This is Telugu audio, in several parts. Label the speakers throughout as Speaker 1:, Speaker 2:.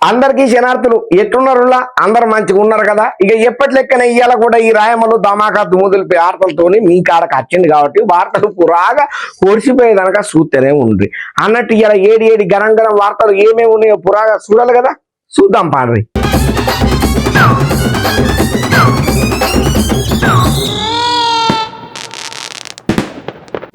Speaker 1: అందరికీ శనార్థులు ఎట్లున్నారులా అందరు మంచిగా ఉన్నారు కదా. ఇక ఎప్పటి లెక్కన ఇయ్యాల కూడా ఈ రాయమలు ధమాకా దుమ్ముదులిపి వార్తలతోని మీ కాడకు వచ్చింది కాబట్టి వార్తలు పురాగా పొడిచిపోయేదనక చూస్తేనే ఉండ్రి అన్నట్టు ఇలా ఏడి గరం గరం వార్తలు ఏమేమి ఉన్నాయో పురాగా చూడాలి కదా. చూద్దాం పాడ్రి.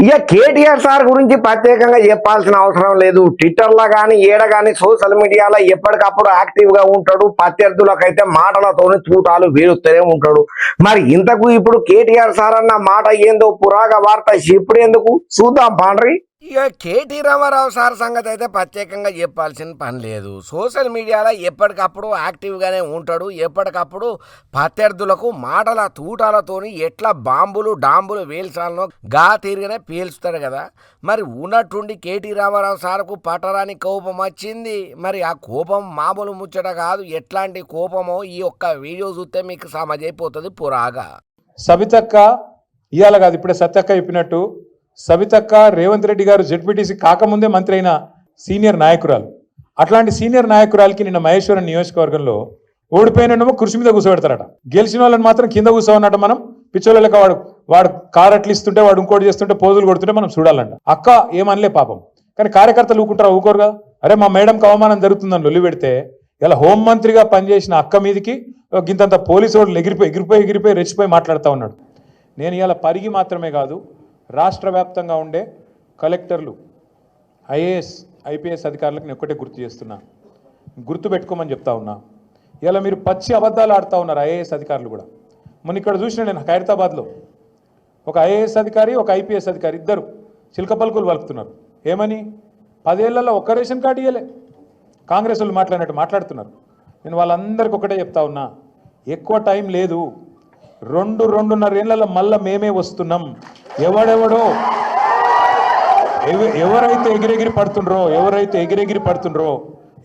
Speaker 1: ఇక కేటీఆర్ సార్ గురించి ప్రత్యేకంగా చెప్పాల్సిన అవసరం లేదు. ట్విట్టర్లో కానీ ఏడ కానీ సోషల్ మీడియాలో ఎప్పటికప్పుడు యాక్టివ్గా ఉంటాడు. ప్రత్యర్థులకైతే మాటలతోనే తూటాలు వేరుస్తూనే ఉంటాడు. మరి ఇంతకు ఇప్పుడు కేటీఆర్ సార్ అన్న మాట ఏందో పురాగా వార్త ఇప్పుడు ఎందుకు చూద్దాం పాండ్రి. ఇక కేటీ రామారావు సార్ సంగతి అయితే ప్రత్యేకంగా చెప్పాల్సిన పని లేదు. సోషల్ మీడియాలో ఎప్పటికప్పుడు యాక్టివ్గానే ఉంటాడు. ఎప్పటికప్పుడు ప్రత్యర్థులకు మాటల తూటాలతోని ఎట్లా బాంబులు డాంబులు వేల్చాలనో గా తీరుగానే పేల్చుతాడు కదా. మరి ఉన్నట్టుండి కేటీ రామారావు సార్కు పట్టరాని కోపం వచ్చింది. మరి ఆ కోపం మామూలు ముచ్చట కాదు. ఎట్లాంటి కోపమో ఈ ఒక్క వీడియో చూస్తే మీకు సమజైపోతుంది పురాగా.
Speaker 2: సబితక్క ఇవాళ కాదు ఇప్పుడే సత్యక్క చెప్పినట్టు సబితక్క రేవంత్ రెడ్డి గారు జెడ్పీటీసీ కాకముందే మంత్రి అయిన సీనియర్ నాయకురాలు. అట్లాంటి సీనియర్ నాయకురాలకి నిన్న మహేశ్వరం నియోజకవర్గంలో ఓడిపోయినమో కుర్చీ మీద కూర్చోబెడతారట. గెలిచిన వాళ్ళని మాత్రం కింద కూర్చోవన్నట. మనం పిచ్చోళ్ళకి వాడు కారు అట్లు ఇస్తుంటే వాడు ఇంకోటి చేస్తుంటే పోజులు కొడుతుంటే మనం చూడాలంట. అక్క ఏమనలే పాపం. కానీ కార్యకర్తలు ఊకుంటారా? ఊకోరు కదా. అరే మా మేడంకి అవమానం జరుగుతుందని లొల్లి పెడితే ఇలా హోంమంత్రిగా పనిచేసిన అక్క మీదికి గింతంత పోలీసు వాళ్ళు ఎగిరిపోయి రెచ్చిపోయి మాట్లాడుతూ ఉన్నాడు. నేను ఇలా పరిగి మాత్రమే కాదు రాష్ట్ర వ్యాప్తంగా ఉండే కలెక్టర్లు ఐఏఎస్ ఐపీఎస్ అధికారులకు నేను ఒక్కటే గుర్తు చేస్తున్నా, గుర్తు పెట్టుకోమని చెప్తా ఉన్నా. ఇలా మీరు పచ్చి అబద్ధాలు ఆడుతూ ఉన్నారు ఐఏఎస్ అధికారులు కూడా. మొన్న ఇక్కడ చూసిన నేను ఖైరతాబాద్లో ఒక ఐఏఎస్ అధికారి ఒక ఐపీఎస్ అధికారి ఇద్దరు చిలక పలుకులు పలుకుతున్నారు. ఏమని 10 ఏళ్లలో ఒక్క రేషన్ కార్డు ఇవ్వలే. కాంగ్రెస్ వాళ్ళు మాట్లాడినట్టు మాట్లాడుతున్నారు. నేను వాళ్ళందరికీ ఒకటే చెప్తా ఉన్నా, ఎక్కువ టైం లేదు. 2-2.5 ఏళ్లలో మళ్ళీ మేమే వస్తున్నాం. ఎవరెవరో ఎవరైతే ఎగిరెగిరి పడుతుండ్రో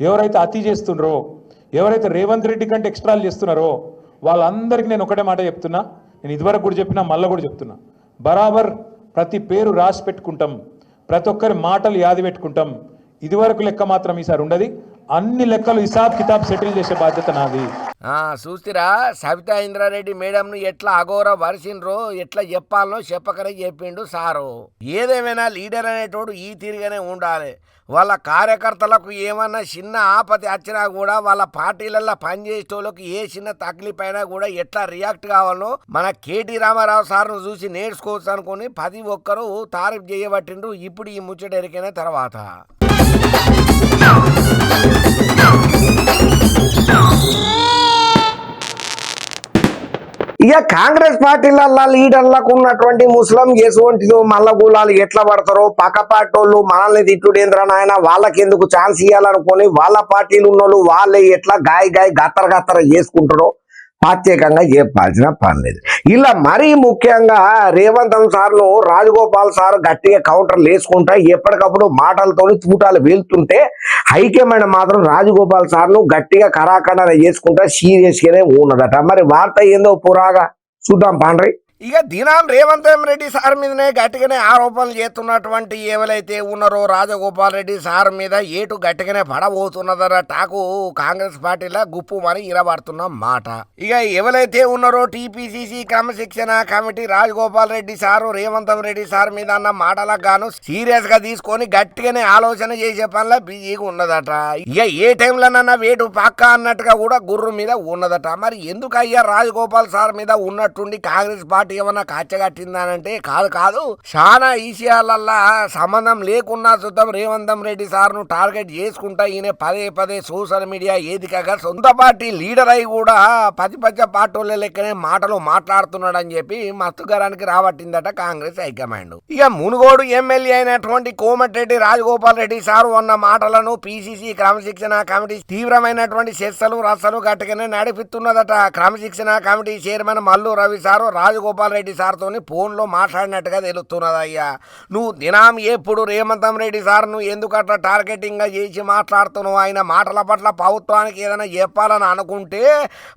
Speaker 2: ఎవరైతే అతి చేస్తుండ్రో ఎవరైతే రేవంత్ రెడ్డి కంటే ఎక్స్ట్రాలు చేస్తున్నారో వాళ్ళందరికీ నేను ఒకటే మాట చెప్తున్నా. నేను ఇదివరకు కూడా చెప్పినా మళ్ళీ కూడా చెప్తున్నా, బరాబర్ ప్రతి పేరు రాసి పెట్టుకుంటాం, ప్రతి ఒక్కరి మాటలు యాది పెట్టుకుంటాం. ఇదివరకు లెక్క మాత్రం ఈసారి ఉండదు. అన్ని లెక్కలు హిసాబ్ కితాబ్ సెటిల్ చేసే బాధ్యత నాది.
Speaker 1: చూసిరా సబితా ఇంద్రారెడ్డి మేడంను ఎట్లా అఘోర వరిసిండ్రో ఎట్లా చెప్పాలనో చెప్పకనే చెప్పిండు సారు. ఏదేమైనా లీడర్ అనేటోడు ఈ తీరుగానే ఉండాలి. వాళ్ళ కార్యకర్తలకు ఏమన్నా చిన్న ఆపతి వచ్చినా కూడా వాళ్ళ పార్టీలలో పనిచేసేటోళ్ళకి ఏ చిన్న తక్లీఫ్ కూడా ఎట్లా రియాక్ట్ కావాలనో మన కేటీ రామారావు సార్ను చూసి నేర్చుకోవచ్చు అనుకుని 10 ఒక్కరు తారీఫ్ చేయబట్టిండ్రు. ఇప్పుడు ఈ ముచ్చట ఎరికైన తర్వాత ఇక కాంగ్రెస్ పార్టీలల్లో లీడర్లకు ఉన్నటువంటి ముస్లిం ఎటువంటిదో మల్లగూలాలు ఎట్లా పడతారో పక్క పార్టీ వాళ్ళు మనల్ని తిట్టుడేంద్ర నాయన వాళ్ళకి ఎందుకు ఛాన్స్ ఇవ్వాలనుకొని వాళ్ళ పార్టీలు ఉన్నోళ్ళు వాళ్ళే ఎట్లా గాయ గత్తర చేసుకుంటారో ప్రత్యేకంగా చెప్పాల్సిన పని లేదు. ఇలా మరీ ముఖ్యంగా రేవంత్ సార్ను రాజగోపాల్ సార్ గట్టిగా కౌంటర్లు వేసుకుంటా ఎప్పటికప్పుడు మాటలతో తూటాలు వెళ్తుంటే హైకమాండ్ మాత్రం రాజగోపాల్ సార్ను గట్టిగా కరాఖండ చేసుకుంటా సీరియస్గానే ఉన్నదట. మరి వార్త ఏందో పురాగా చూద్దాం పాండ్రి. ఇక దినాం రేవంత్ రెడ్డి సార్ మీదనే గట్టిగానే ఆరోపణలు చేస్తున్నటువంటి ఎవరైతే ఉన్నారో రాజగోపాల్ రెడ్డి సార్ మీద ఏటు గట్టిగానే పడబోతున్నదట టాకు కాంగ్రెస్ పార్టీలో గుప్పు మరి ఇరబడుతున్న మాట. ఇక ఎవరైతే ఉన్నారో టీపీసీసీ క్రమశిక్షణ committee Rajagopal Reddy sir Revanth Reddy sir మీద అన్న మాటలకు గాను సీరియస్ గా తీసుకొని గట్టిగానే ఆలోచన చేసే పనిలో బిజీగా ఉన్నదట. ఇక ఏ టైంలోనన్నా వేటు పక్క అన్నట్టుగా కూడా గుర్రు మీద ఉన్నదట. మరి ఎందుకు అయ్యా రాజగోపాల్ సార్ మీద ఉన్నట్టుండి కాంగ్రెస్ పార్టీ ఏమన్నా కాచగట్టిందానంటే కాదు. చాలా ఈసీఆర్లల్లా సంబంధం లేకున్నా చూద్దాం రేవంత్ రెడ్డి సార్ను టార్గెట్ చేసుకుంటా ఈయన పదే సోషల్ మీడియా వేదికగా సొంత పార్టీ లీడర్ అయి కూడా పచ్చ పార్టీల లెక్కనే మాటలు మాట్లాడుతున్నాడని చెప్పి మస్తుగారానికి రాబట్టిందట కాంగ్రెస్ హైకమాండ్. ఇక మునుగోడు ఎమ్మెల్యే అయినటువంటి కోమటిరెడ్డి రాజగోపాల్ రెడ్డి సారు అన్న మాటలను పీసీసీ క్రమశిక్షణ కమిటీ తీవ్రమైనటువంటి చర్చలు రచ్చలు గట్టిగానే నడిపిస్తున్నదట. క్రమశిక్షణ committee chairman Mallu Ravi sir Rajagopal Rajagopal Reddy సార్తోని ఫోన్లో మాట్లాడినట్టుగా తెలుస్తున్నది అయ్యా. నువ్వు దినం ఎప్పుడు రేవంతం రెడ్డి సార్ నువ్వు ఎందుకు అట్లా టార్గెటింగ్గా చేసి మాట్లాడుతున్నావు? ఆయన మాటల పట్ల ప్రభుత్వానికి ఏదైనా చెప్పాలని అనుకుంటే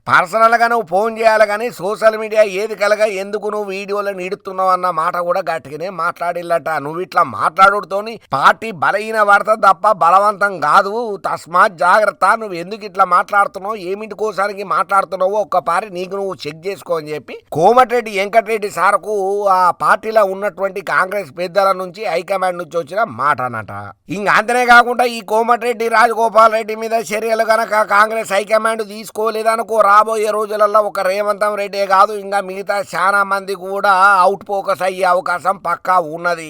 Speaker 1: పర్సనల్గా నువ్వు ఫోన్ చేయాలి, కానీ సోషల్ మీడియా ఏది కలగా ఎందుకు నువ్వు వీడియోలో నిడుతున్నావు అన్న మాట కూడా గట్టిగానే మాట్లాడిల్లట. నువ్వు ఇట్లా మాట్లాడుతోని పార్టీ బలహీన పడుతుంది తప్ప బలవంతం కాదు, తస్మాత్ జాగ్రత్త. నువ్వు ఎందుకు ఇట్లా మాట్లాడుతున్నావు, ఏమిటి కోసానికి మాట్లాడుతున్నావు, ఒక్కపారి నీకు నువ్వు చెక్ చేసుకో అని చెప్పి కోమటిరెడ్డి వెంకటరెడ్డి సార్కు ఆ పార్టీలో ఉన్నటువంటి కాంగ్రెస్ పెద్దల నుంచి హైకమాండ్ నుంచి వచ్చిన మాట అన్నట. ఇంకా అంతనే కాకుండా ఈ కోమటిరెడ్డి రాజగోపాల్ రెడ్డి మీద చర్యలు గనక కాంగ్రెస్ హైకమాండ్ తీసుకోలేదనుకో, రాబోయే రోజులలో ఒక రేవంతం రెడ్డే కాదు ఇంకా మిగతా చాలా మంది కూడా అవుట్ ఫోకస్ అయ్యే అవకాశం పక్కా ఉన్నది.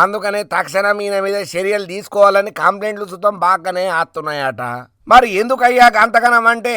Speaker 1: అందుకనే తక్షణం ఈయన మీద చర్యలు తీసుకోవాలని కంప్లైంట్లు సుతం బాగానే ఆస్తున్నాయట. మరి ఎందుకయ్యా అంతగనం అంటే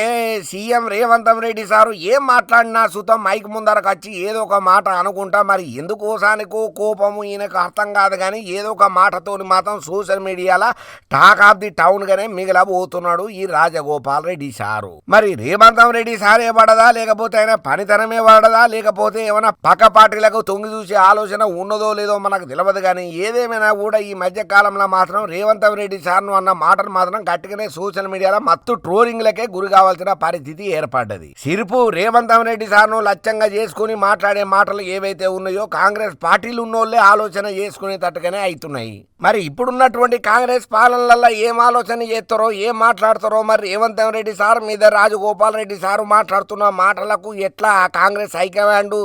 Speaker 1: సీఎం రేవంతం రెడ్డి సారు ఏం మాట్లాడినా సుతం మైక్ ముందరకు వచ్చి ఏదో ఒక మాట అనుకుంటా, మరి ఎందుకోసానికో కోపము ఈయనకు అర్థం కాదు, కానీ ఏదో ఒక మాటతోని మాత్రం సోషల్ మీడియాలో టాక్ ఆఫ్ ది టౌన్ గానే మిగిలబోతున్నాడు ఈ రాజగోపాల్ రెడ్డి సారు. మరి రేవంతం రెడ్డి సారే పడదా, లేకపోతే ఆయన పనితనమే పడదా, లేకపోతే ఏమైనా పక్క పార్టీలకు తొంగి చూసే ఆలోచన ఉన్నదో లేదో మనకు తెలియదు, కానీ ఏదేమైనా కూడా ఈ మధ్య కాలంలో మాత్రం రేవంతం రెడ్డి సార్ను అన్న మాటలు మాత్రం గట్టిగానే సోషల్ మీడియాలో మత్తు ట్రోలింగ్లకే గురి కావాల్సిన పరిస్థితి ఏర్పడ్డది. సిరుపు రేవంతం రెడ్డి సార్ను లక్ష్యంగా చేసుకుని మాట్లాడే మాటలు ఏవైతే ఉన్నాయో కాంగ్రెస్ పార్టీలు ఉన్నోళ్ళే ఆలోచన చేసుకునే తట్టుగానే అవుతున్నాయి. మరి ఇప్పుడున్నటువంటి కాంగ్రెస్ పాలనలలో ఏం ఆలోచన చేస్తారో, ఏం మాట్లాడతారో, మరి రేవంతం రెడ్డి సార్ మీద రాజగోపాల్ రెడ్డి సారు మాట్లాడుతున్న మాటలకు ఎట్లా కాంగ్రెస్ హైకమాండ్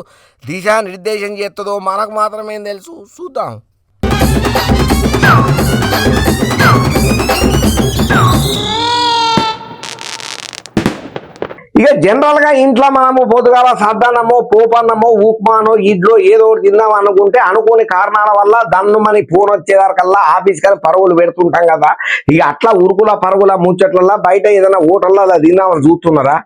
Speaker 1: దిశానిర్దేశం చేస్తుందో మనకు మాత్రమే తెలుసు. చూద్దాం. ఇక జనరల్ గా ఇంట్లో మనము పొద్దుగాల సద్దన్నమో పోపన్నమో ఉప్మానో ఇడ్లో ఏదో ఒకటి తిందాం అనుకుంటే అనుకోని కారణాల వల్ల దన్ను మన ఫోన్ వచ్చేదానికల్లా ఆఫీస్ కానీ పరుగులు పెడుతుంటాం కదా. ఇక అట్లా ఉరుకుల పరుగుల ముచ్చట్లల్లా బయట ఏదైనా హోటల్లో అలా తిందామని చూస్తున్నారా?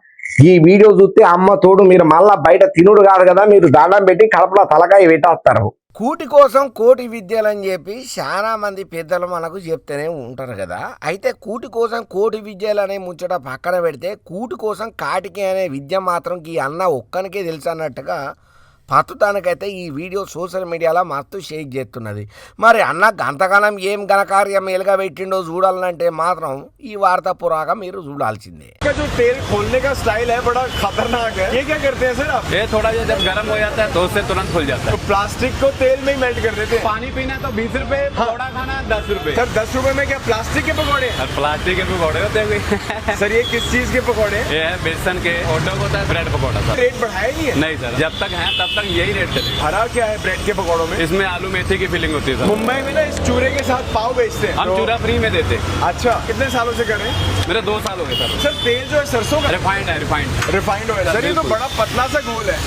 Speaker 1: ఈ వీడియో చూస్తే అమ్మ తోడు మీరు మళ్ళా బయట తినుడు కాదు కదా, మీరు దండం పెట్టి కడపలో తలకాయ పెట్టేస్తారు. కూటి కోసం కోటి విద్యలు అని చెప్పి చాలా మంది పెద్దలు మనకు చెప్తూనే ఉంటారు కదా. అయితే కూటి కోసం కోటి విద్యలు అనే ముచ్చట పక్కన పెడితే కూటి కోసం కాటికి అనే విద్య మాత్రం ఈ అన్న ఒక్కనికే తెలుసు అన్నట్టుగా ప్రస్తుతానికైతే ఈ వీడియో సోషల్ మీడియాలో మస్తు షేక్ చేస్తున్నది. మరి అన్న గంతకాలం ఏం ఘనకార్యం ఎలుగా పెట్టిండో చూడాలంటే మాత్రం ఈ వార్త పురాగా మీరు చూడాల్సిందే.
Speaker 3: जो तेल खोलने का स्टाइल है बड़ा खतरनाक है। ये क्या करते हैं सर आप?
Speaker 4: ये थोड़ा जब गर्म हो जाता है तो उससे तुरंत खुल जाता है।
Speaker 3: तो प्लास्टिक को तेल में ही मेल्ट कर देते हैं।
Speaker 4: पानी पीना तो 20 रुपए, पकौड़ा खाना 10 रुपए।
Speaker 3: सर 10 रुपए में क्या प्लास्टिक के पकौड़े?
Speaker 4: और प्लास्टिक के पकौड़े होते हैं।
Speaker 3: सर ये किस चीज के पकौड़े?
Speaker 4: ये है बेसन के, हॉट डॉग होता है, ब्रेड पकौड़ा सर।
Speaker 3: रेट बढ़ाया नहीं है?
Speaker 4: नहीं सर, जब तक है तब तक यही रेट चलेगा।
Speaker 3: हरा क्या है ब्रेड के पकौड़ों में?
Speaker 4: इसमें आलू मेथी की फीलिंग होती है सर।
Speaker 3: मुंबई में ना इस चूरे के साथ पाव बेचते हैं।
Speaker 4: हम चूरा फ्री में देते हैं।
Speaker 3: अच्छा, कितने सालों से कर रहे हैं?
Speaker 4: मेरे 2 साल हो गए सर।
Speaker 3: सर तेल जो है सरसों का
Speaker 4: रिफाइंड है,
Speaker 3: रिफाइंड ऑयल। सर ये तो बड़ा पतला सा घोल है।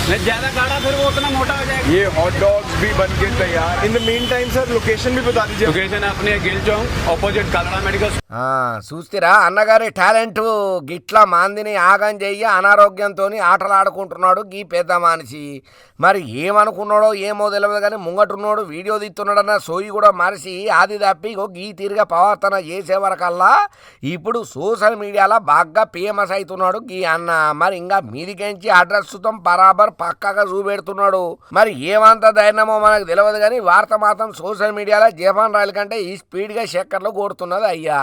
Speaker 4: नहीं ज्यादा गाढ़ा फिर वो उतना मोटा हो जाएगा।
Speaker 3: ये हॉट डॉग्स भी बन के तैयार। In the mean time sir location भी बता दीजिए।
Speaker 4: लोकेशन है अपने गिल चौक ऑपोजिट कालड़ा मेडिकल।
Speaker 1: చూస్తారా అన్నగారి టాలెంట్ గిట్లా మందిని ఆగం చెయ్యి అనారోగ్యంతో ఆటలాడుకుంటున్నాడు గీ పెద్ద మనిషి. మరి ఏమనుకున్నాడో ఏమో తెలియదు, కానీ ముంగటున్నాడు వీడియో తీస్తున్నాడన్న సోయి కూడా మనిషి ఆది తప్పి గీ తీరుగా ప్రవర్తన చేసే వరకల్లా ఇప్పుడు సోషల్ మీడియాలో బాగా ఫేమస్ అవుతున్నాడు గీ అన్న. మరి ఇంకా మీదికెంచి అడ్రస్ సుతం బరాబర్ పక్కగా చూపెడుతున్నాడు. మరి ఏమంత ధైర్యమో మనకు తెలియదు, కానీ వార్త మాత్రం సోషల్ మీడియాలో జపాన్ రైలు కంటే ఈ స్పీడ్గా చక్కర్లు కొడుతున్నది అయ్యా.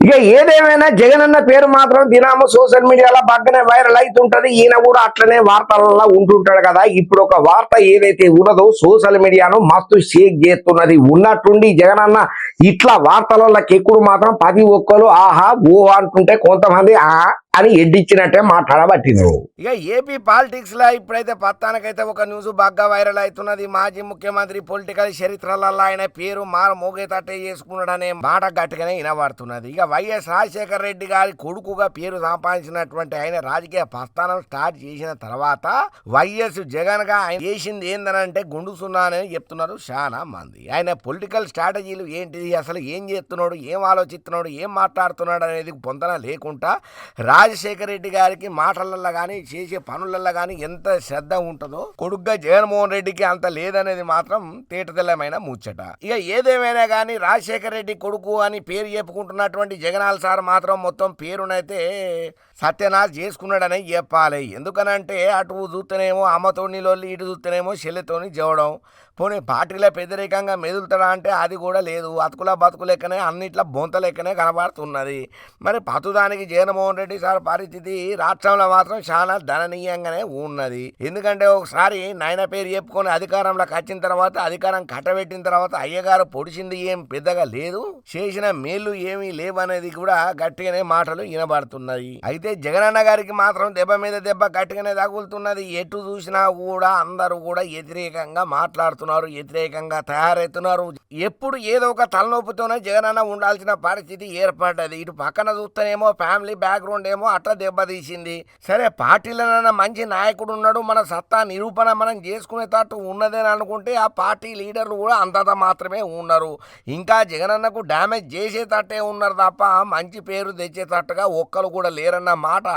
Speaker 1: ఇక ఏదేమైనా జగన్ అన్న పేరు మాత్రం దినాము సోషల్ మీడియాలో బాగానే వైరల్ అవుతుంటది. ఈయన కూడా అట్లనే వార్తలలో ఉంటుంటాడు కదా. ఇప్పుడు ఒక వార్త ఏదైతే ఉన్నదో సోషల్ మీడియాను మస్తు షేక్ చేస్తున్నది. ఉన్నట్టుండి జగన్ అన్న ఇట్లా వార్తలకి ఎక్కువ మాత్రం 10 ఒక్కరు ఆహా ఓ అంటుంటే కొంతమంది అని ఎడ్డిచ్చినట్టే మాట్లాడబట్టిను. ఇక ఏపీ పాలిటిక్స్ లో ఇప్పుడైతే పత్తానికైతే ఒక న్యూస్ బాగా వైరల్ అవుతున్నది. మాజీ ముఖ్యమంత్రి పొలిటికల్ చరిత్రలలో ఆయన పేరు మారు మోగేతట్టే చేసుకున్నాడనే మాట గట్టిగానే వినబడుతున్నది. ఇక వైఎస్ రాజశేఖర రెడ్డి గారి కొడుకుగా పేరు సంపాదించినటువంటి ఆయన రాజకీయ ప్రస్థానం స్టార్ట్ చేసిన తర్వాత వైఎస్ జగన్ గా ఆయన చేసింది ఏందనంటే గుండు సున్నా అని చెప్తున్నారు చాలా మంది. ఆయన పొలిటికల్ స్ట్రాటజీలు ఏంటిది, అసలు ఏం చేస్తున్నాడు, ఏం ఆలోచిస్తున్నాడు, ఏం మాట్లాడుతున్నాడు అనేది పొందన లేకుండా రాజశేఖర రెడ్డి గారికి మాటలల్లో కానీ చేసే పనులల్లో కానీ ఎంత శ్రద్ధ ఉంటుందో కొడుకుగా జగన్మోహన్ రెడ్డికి అంత లేదనేది మాత్రం తేటతెల్లమైన ముచ్చట. ఇక ఏదేమైనా కానీ రాజశేఖర రెడ్డి కొడుకు అని పేరు చెప్పుకుంటున్నటువంటి జగనాల్ సార్ మాత్రం మొత్తం పేరునైతే సత్యనాశ్ చేసుకున్నాడని చెప్పాలి. ఎందుకనంటే అటు చూస్తేనేమో అమ్మతోని లొల్లి, ఇటు చూస్తేనేమో చెల్లెతోని జవడం, పోనీ పార్టీలో వ్యతిరేకంగా మెదులుతాడా అంటే అది కూడా లేదు. అతుకుల బతుకు లెక్కనే అన్నిట్లా బొంత లెక్కనే కనబడుతున్నది. మరి పతుదానికి జగన్మోహన్ రెడ్డి సార్ పరిస్థితి రాష్ట్రంలో మాత్రం చాలా దయనీయంగానే ఉన్నది. ఎందుకంటే ఒకసారి నాయన పేరు చెప్పుకొని అధికారంలోకి వచ్చిన తర్వాత అధికారం కట్టబెట్టిన తర్వాత అయ్యగారు పొడిచింది ఏం పెద్దగా లేదు, చేసిన మేలు ఏమీ లేవనేది కూడా గట్టిగానే మాటలు వినబడుతున్నాయి. అయితే జగనన్న గారికి మాత్రం దెబ్బ మీద దెబ్బ గట్టిగానే తగులుతున్నది. ఎటు చూసినా కూడా అందరూ కూడా వ్యతిరేకంగా మాట్లాడుతున్నారు, వ్యతిరేకంగా తయారవుతున్నారు. ఎప్పుడు ఏదో ఒక తలనొప్పితోనే జగనన్న ఉండాల్సిన పరిస్థితి ఏర్పడ్డది. ఇటు పక్కన చూస్తేనేమో ఫ్యామిలీ బ్యాక్గ్రౌండ్ ఏమో అట్లా దెబ్బతీసింది. సరే పార్టీలోనైనా మంచి నాయకుడు ఉన్నాడు, మన సత్తా నిరూపణ మనం చేసుకునేటట్టు ఉన్నదని అనుకుంటే ఆ పార్టీ లీడర్లు కూడా అంతంత మాత్రమే ఉన్నారు. ఇంకా జగనన్నకు డ్యామేజ్ చేసేటట్టే ఉన్నారు తప్ప మంచి పేరు తెచ్చేటట్టుగా ఒక్కరు కూడా లేరన్న మాట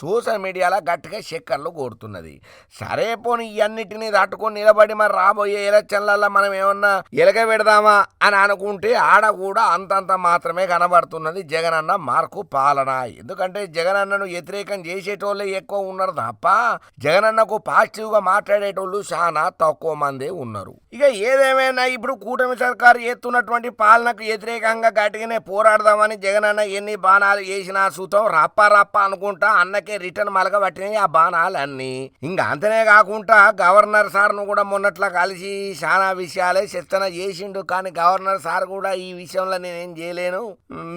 Speaker 1: సోషల్ మీడియాలో గట్టిగా చక్కర్లు కొడుతున్నది. సరే పోనీ ఇవన్నిటినీ తట్టుకొని నిలబడి మరి రాబోయే ఎలక్షన్లలో మనం ఏమన్నా ఎలగబెడదామా అని అనుకుంటే ఆడ కూడా అంతంత మాత్రమే కనబడుతున్నది జగనన్న మార్కు పాలన. ఎందుకంటే జగనన్నను వ్యతిరేకం చేసేటోళ్ళే ఎక్కువ ఉన్నారు తప్ప జగనన్నకు పాజిటివ్గా మాట్లాడేటోళ్ళు చాలా తక్కువ మందే ఉన్నారు. ఇక ఏదేమైనా ఇప్పుడు కూటమి సర్కారు ఎత్తున్నటువంటి పాలనకు వ్యతిరేకంగా గట్టిగానే పోరాడదామని జగనన్న ఎన్ని బాణాలు వేసినా సూతం రప్ప రప్ప అనుకుంటా అన్నకే రిటర్న్ మలగబట్టినాయి ఆ బాణాలు అన్ని. ఇంకా అంతనే కాకుండా గవర్నర్ సార్ను కూడా మొన్నట్లా కలిసి చాలా విషయాలే చర్చన చేసిండు. కానీ గవర్నర్ సార్ కూడా ఈ విషయంలో నేనేం చేయలేను,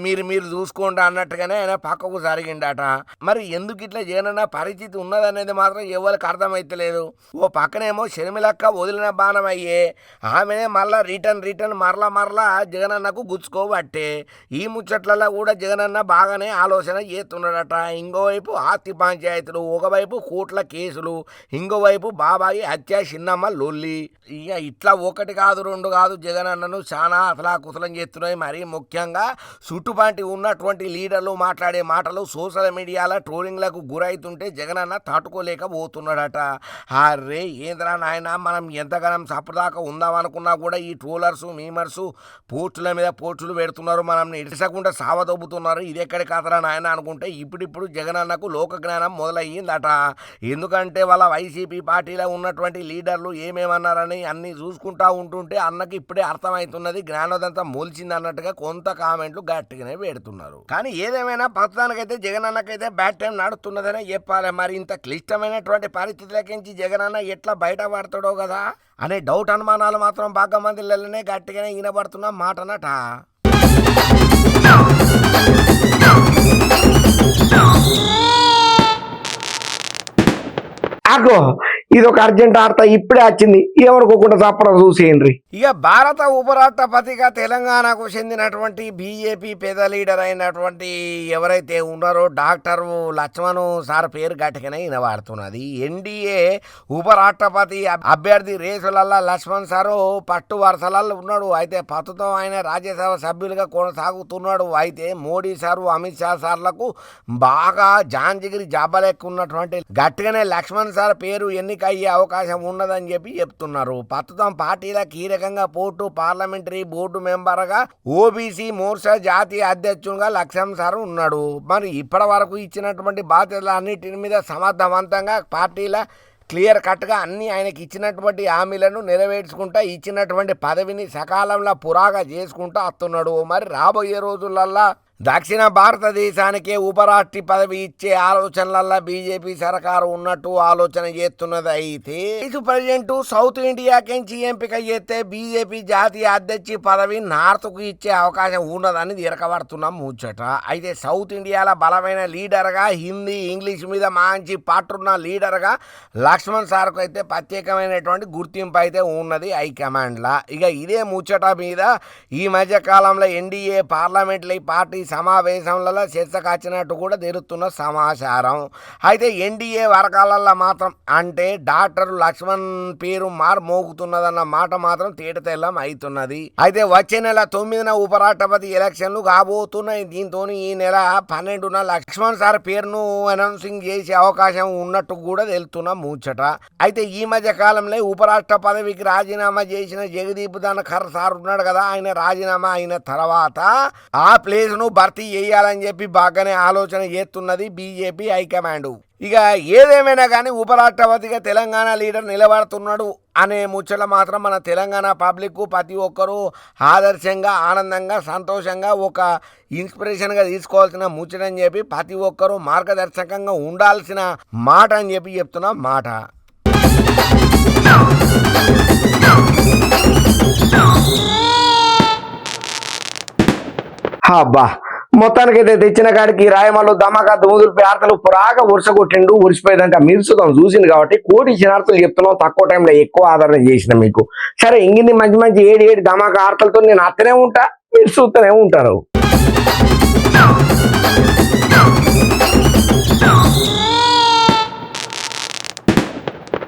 Speaker 1: మీరు చూసుకోండి అన్నట్టుగానే ఆయన పక్కకు జరిగిండట. మరి ఎందుకు ఇట్లా జగనన్న పరిస్థితి ఉన్నదనేది మాత్రం ఎవరికి అర్థమైతలేదు. ఓ పక్కనేమో షర్మిలక్క వదిలిన బాణం అయ్యే, ఆమెనే మళ్ళా రిటర్న్ మరలా జగనన్నకు గుచ్చుకోబట్టే. ఈ ముచ్చట్లలో కూడా జగనన్న బాగానే ఆలోచన చేస్తున్నాడట. ఇంకోవైపు ఆస్తి పంచాయతీలు, ఒకవైపు కోట్ల కేసులు, ఇంకోవైపు బాబాయి హత్య, చిన్నమ్మ లొల్లి. ఇక ఇట్లా ఒకటి కాదు రెండు కాదు జగనన్నను చాలా అసలాకుసలం చేస్తున్నాయి. మరీ ముఖ్యంగా చుట్టుపాటి ఉన్నటువంటి లీడర్లు మాట్లాడే మాటలు సోషల్ మీడియాలో ట్రోలింగ్లకు గురైతుంటే జగనన్న తట్టుకోలేకపోతున్నాడట. అరే ఏంద్రా నాయన, మనం ఎంతగానం సప్పుదాకా ఉందామనుకున్నా కూడా ఈ ట్రోలర్స్ మీమర్స్ పోస్టుల మీద పోస్టులు పెడుతున్నారు, మనం ఇడసకుండా సావదొబ్బుతున్నారు. ఇది ఎక్కడి కథరా నాయన అనుకుంటే ఇప్పుడిప్పుడు జగనన్నకు లోక జ్ఞానం మొదలయ్యిందట. ఎందుకంటే వాళ్ళ వైసీపీ పార్టీలో ఉన్నటువంటి లీడర్లు ఏమేమన్నారని అన్ని చూసుకుంటా ఉంటుంటే అన్నకి ఇప్పుడే అర్థమవుతున్నది, జ్ఞానోదంతా మొలిచింది అన్నట్టుగా కొంత కామెంట్లు గట్టిగానే పెడుతున్నారు. కానీ ఏదేమైనా ప్రస్తుతానికైతే జగనన్నకైతే బ్యాడ్ టైం నడుస్తున్నదనే చెప్పాలి. మరి ఇంత క్లిష్టమైనటువంటి పరిస్థితులకించి జగనన్న ఎట్లా బయటపడతాడో కదా అనే డౌట్ అనుమానాలు మాత్రం బాగా మందిలోనే గట్టిగానే వినబడుతున్న మాటనట.
Speaker 5: అగో ఇది ఒక అర్జెంట్ వార్త ఇప్పుడే వచ్చింది, ఏమనుకోకుండా తప్పడం చూసేయండి.
Speaker 1: ఇక భారత ఉపరాష్ట్రపతిగా తెలంగాణకు చెందినటువంటి బీజేపీ పెద్ద లీడర్ అయినటువంటి ఎవరైతే ఉన్నారో డాక్టర్ లక్ష్మణ్ సార్ పేరు గట్టిగానే వినబడుతున్నది. ఎన్డీఏ ఉపరాష్ట్రపతి అభ్యర్థి రేసులల్లా లక్ష్మణ్ సారు పట్టు వరుసలలో ఉన్నాడు. అయితే ప్రస్తుతం ఆయన రాజ్యసభ సభ్యులుగా కొనసాగుతున్నాడు. అయితే మోడీ సారు, అమిత్ షా సార్లకు బాగా జాంజిగిరి జాబలెక్కున్నటువంటి గట్టిగానే లక్ష్మణ్ సార్ పేరు ఎన్నికయ్యే అవకాశం ఉన్నదని చెప్తున్నారు. ప్రస్తుతం పార్టీల కీలకంగా పోటు పార్లమెంటరీ బోర్డు మెంబర్గా ఓబీసీ మోర్చా జాతీయ అధ్యక్షునిగా లక్ష్మణ్ సార్ ఉన్నాడు. మరి ఇప్పటి వరకు ఇచ్చినటువంటి బాధ్యతలు అన్నిటి మీద సమర్థవంతంగా పార్టీల క్లియర్ కట్గా అన్ని ఆయనకి ఇచ్చినటువంటి హామీలను నెరవేర్చుకుంటా ఇచ్చినటువంటి పదవిని సకాలంలో పురాగా చేసుకుంటూ వస్తున్నాడు. మరి రాబోయే రోజులల్లా దక్షిణ భారతదేశానికే ఉపరాష్ట్ర పదవి ఇచ్చే ఆలోచనలల్లో బీజేపీ సర్కారు ఉన్నట్టు ఆలోచన చేస్తున్నది. అయితే వైస్ ప్రెసిడెంట్ సౌత్ ఇండియాకించి ఎంపిక చేస్తే బీజేపీ జాతీయ అధ్యక్ష పదవి నార్త్కు ఇచ్చే అవకాశం ఉన్నదని ఎరకబడుతున్నాం ముచ్చట. అయితే సౌత్ ఇండియాలో బలమైన లీడర్గా హిందీ ఇంగ్లీష్ మీద మంచి పట్టున్న లీడర్గా లక్ష్మణ్ సార్కు అయితే ప్రత్యేకమైనటువంటి గుర్తింపు అయితే ఉన్నది హైకమాండ్లా. ఇక ఇదే ముచ్చట మీద ఈ మధ్య కాలంలో ఎన్డీఏ పార్లమెంటరీ పార్టీ సమావేశంలో చర్చకు వచ్చినట్టు కూడా తెలుస్తున్న సమాచారం. అయితే ఎన్డీఏ వర్గాలలో మాత్రం అంటే డాక్టర్ లక్ష్మణ్ పేరు మోగుతున్నదన్న మాట మాత్రం తేటతెల్లం అవుతున్నది. అయితే వచ్చే నెల 9న ఉపరాష్ట్రపతి ఎలక్షన్లు కాబోతున్నాయి. దీంతో ఈ నెల 12న లక్ష్మణ్ సార్ పేరును అనౌన్సింగ్ చేసే అవకాశం ఉన్నట్టు కూడా తెలుస్తున్న ముచ్చట. అయితే ఈ మధ్య కాలంలో ఉపరాష్ట్ర పదవికి రాజీనామా చేసిన జగదీప్ ధన్ఖర్ సార్ ఉన్నాడు కదా, ఆయన రాజీనామా అయిన తర్వాత ఆ ప్లేస్ ను భర్తీ చేయాలని చెప్పి బాగానే ఆలోచన చేస్తున్నది బీజేపీ హైకమాండ్. ఇక ఏదేమైనా కానీ ఉపరాష్ట్రపతిగా తెలంగాణ లీడర్ నిలబడుతున్నాడు అనే ముచ్చట మాత్రం మన తెలంగాణ పబ్లిక్ ప్రతి ఒక్కరూ ఆదర్శంగా ఆనందంగా సంతోషంగా ఒక ఇన్స్పిరేషన్గా తీసుకోవాల్సిన ముచ్చటని చెప్పి ప్రతి ఒక్కరూ మార్గదర్శకంగా ఉండాల్సిన మాట అని చెప్పి చెప్తున్న మాట.
Speaker 5: అబ్బా మొత్తానికైతే తెచ్చిన కాడికి రాయమల్లు ధమాకా దుముదులు ఆర్తలు పురాగా ఉరుస కొట్టిండు, ఉరిసిపోయేదాకా మీరు సుతం చూసింది కాబట్టి కోటి ఇచ్చిన ఆర్తలు చెప్తున్నాం, తక్కువ టైంలో ఎక్కువ ఆదరణ చేసిన మీకు. సరే ఇంగిన్ని మంచి మంచి ఏడు ధమాకా ఆర్తలతో నేను అత్తనే ఉంటా, మీరు చూస్తూనే ఉంటారు.